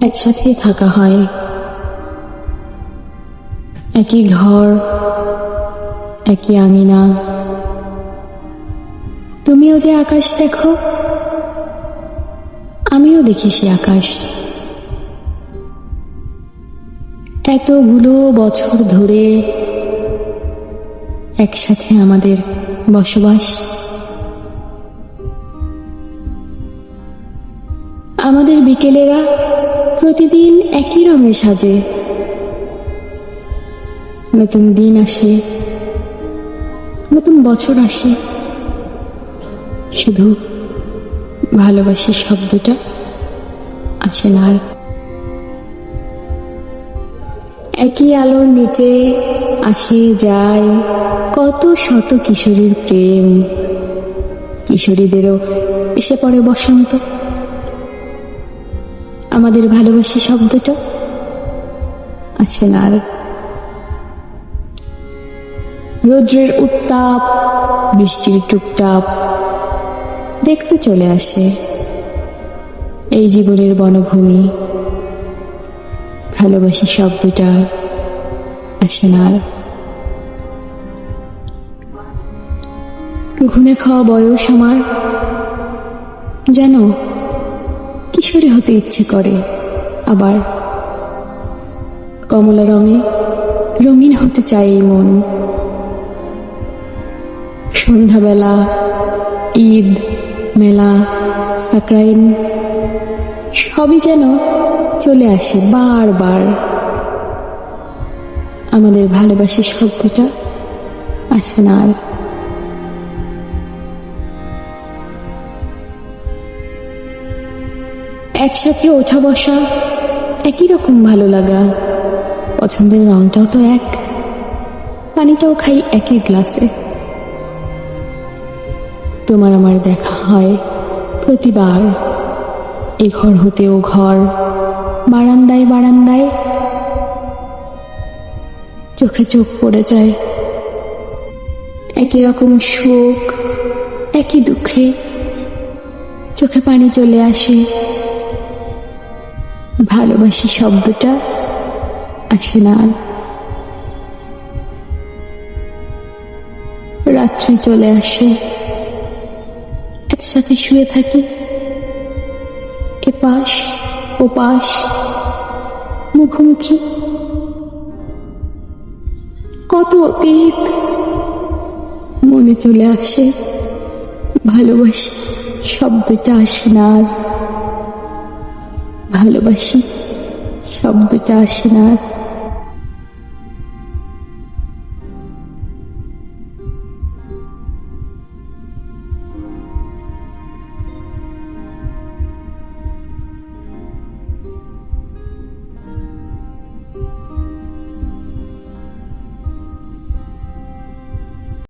একসাথে থাকা হয়, একই ঘর, একই আঙিনা। তুমিও যে আকাশ দেখো, আমিও দেখি সে আকাশ। এতগুলো বছর ধরে একসাথে আমাদের বসবাস। আমাদের বিকেলেরা প্রতিদিন একই রঙে সাজে। নতুন দিন আসে, নতুন বছর আসে, শুধু ভালোবাসি শব্দটা আসে না আর। একই আলোর নিচে আসে যায় কত শত কিশোরীর প্রেম। কিশোরীদেরও এসে পড়ে বসন্ত। আমাদের ভালোবাসি শব্দটা আসে না আর। রৌদ্রের উত্তাপ, বৃষ্টির টুপটাপ দেখতে চলে আসে এই জীবনের বনভূমি। ভালোবাসি শব্দটা আসে না আর। ঘুনে খাওয়া বয়স আমার, যেন কিশোরী হতে ইচ্ছে করে, আবার কমলা রঙে রঙিন হতে চায় এই মন। সন্ধ্যাবেলা, ঈদ, মেলা, সাকরাইন সবই যেন চলে আসে বারবার। আমাদের ভালোবাসি শব্দটা আসে না আর। একসাথে ওঠা বসা, একই রকম ভালো লাগা। পছন্দের রংটাও তো এক, পানিটাও খাই একই গ্লাসে। তোমার আমার দেখা হয় প্রতিবার, এ ঘর হতে ও ঘর, বারান্দায় বারান্দায় চোখে চোখ পড়ে যায়। একই রকম সুখ, একই দুঃখে চোখে পানি চলে আসে। ভালোবাসি শব্দটা আসে না আর। রাত্রি চলে আসে, একসাথে শুয়ে থাকি, এপাশ ওপাশ মুখোমুখি। কত অতীত মনে চলে আসে, ভালোবাসি শব্দটা আসে না আর। ভালোবাসি শব্দটা আসে না আর।